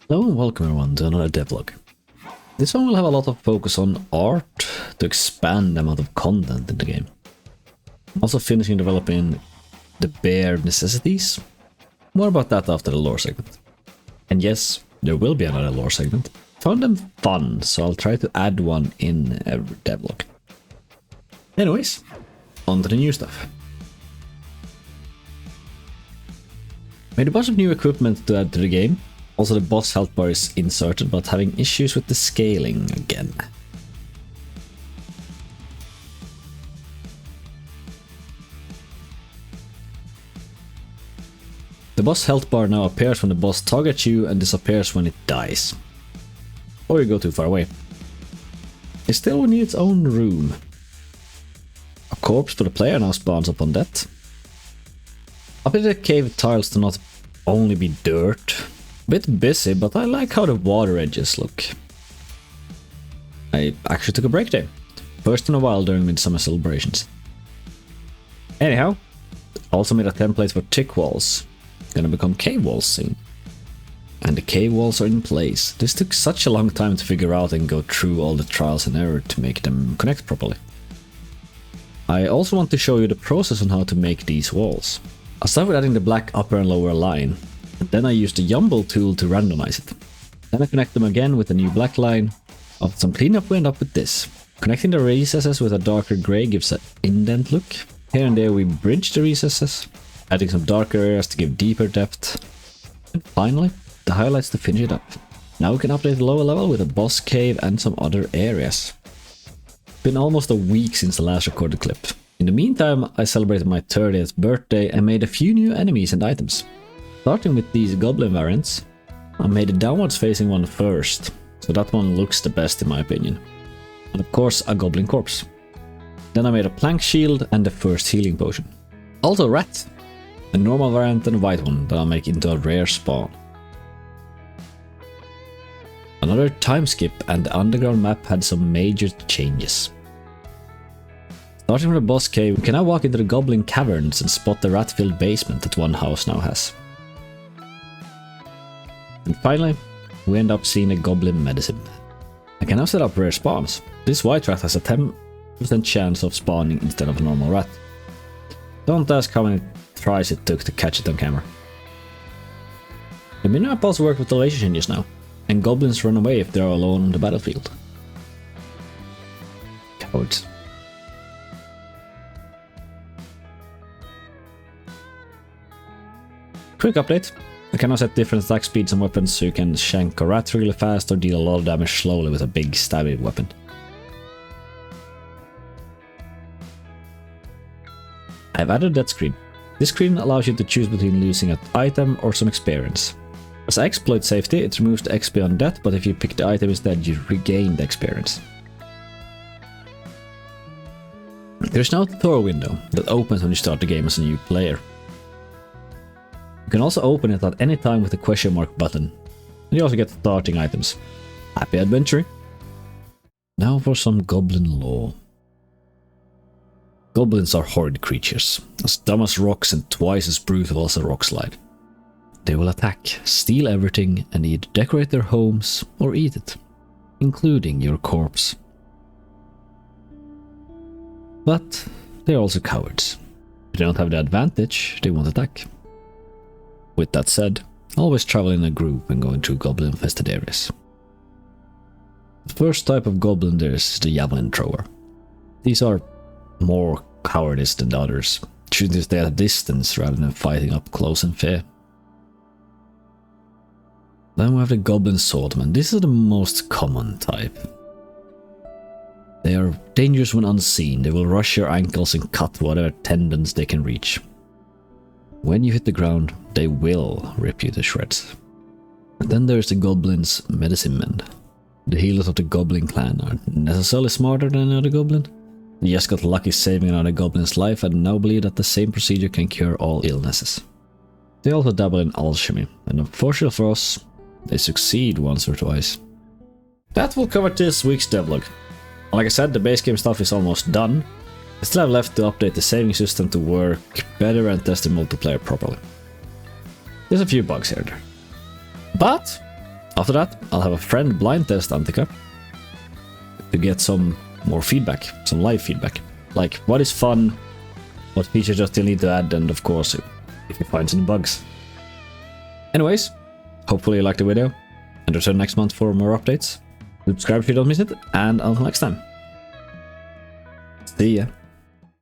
Hello and welcome everyone to another devlog. This one will have a lot of focus on art to expand the amount of content in the game. Also finishing developing the bare necessities. More about that after the lore segment. And yes, there will be another lore segment. Found them fun, so I'll try to add one in every devlog. Anyways, on to the new stuff. Made a bunch of new equipment to add to the game. Also the boss health bar is inserted, but having issues with the scaling again. The boss health bar now appears when the boss targets you and disappears when it dies. Or you go too far away. It still will need its own room. A corpse for the player now spawns upon death. Updated the cave tiles to not only be dirt. Bit busy, but I like how the water edges look. I actually took a break day. First in a while during midsummer celebrations. Anyhow, also made a template for tick walls. Gonna become cave walls soon. And the cave walls are in place. This took such a long time to figure out and go through all the trials and error to make them connect properly. I also want to show you the process on how to make these walls. I'll start with adding the black upper and lower line. And then I use the Jumble tool to randomize it. Then I connect them again with a new black line. After some cleanup we end up with this. Connecting the recesses with a darker grey gives an indent look. Here and there we bridge the recesses, adding some darker areas to give deeper depth. And finally, the highlights to finish it up. Now we can update the lower level with a boss cave and some other areas. Been almost a week since the last recorded clip. In the meantime, I celebrated my 30th birthday and made a few new enemies and items. Starting with these goblin variants, I made a downwards facing one first, so that one looks the best in my opinion. And of course a goblin corpse. Then I made a plank shield and the first healing potion. Also a rat, a normal variant and a white one that I'll make into a rare spawn. Another time skip and the underground map had some major changes. Starting from the boss cave, we can now walk into the goblin caverns and spot the rat-filled basement that one house now has. And finally, we end up seeing a goblin medicine. I can now set up rare spawns. This white rat has a 10% chance of spawning instead of a normal rat. Don't ask how many tries it took to catch it on camera. The minimap also works with elevation changes now, and goblins run away if they are alone on the battlefield. Cowards. Quick update. I can now set different attack speeds on weapons so you can shank a rat really fast or deal a lot of damage slowly with a big stabby weapon. I've added that screen. This screen allows you to choose between losing an item or some experience. As I exploit safety, it removes the XP on death, but if you pick the item instead, you regain the experience. There's now a tutorial window that opens when you start the game as a new player. You can also open it at any time with the question mark button, and you also get starting items. Happy adventuring! Now for some goblin lore. Goblins are horrid creatures, as dumb as rocks and twice as brutal as a rock slide. They will attack, steal everything, and either decorate their homes or eat it, including your corpse. But they're also cowards. If they don't have the advantage, they won't attack. With that said, always travel in a group when going through goblin-infested areas. The first type of goblin there is the javelin thrower. These are more cowardice than the others, choosing to stay at a distance rather than fighting up close and fair. Then we have the goblin swordman. This is the most common type. They are dangerous when unseen. They will rush your ankles and cut whatever tendons they can reach. When you hit the ground, they will rip you to shreds. And then there's the goblins' medicine men. The healers of the goblin clan aren't necessarily smarter than another goblin. They just got lucky saving another goblin's life and now believe that the same procedure can cure all illnesses. They also dabble in alchemy, and unfortunately for us, they succeed once or twice. That will cover this week's devlog. Like I said, the base game stuff is almost done. I still have left to update the saving system to work better and test the multiplayer properly. There's a few bugs here and there. But After that, I'll have a friend blind test Antica to get some more feedback, some live feedback. Like, what is fun, what features you still need to add, and of course, if you find some bugs. Anyways, hopefully you liked the video, and return next month for more updates. Subscribe if you don't miss it, and until next time. See ya.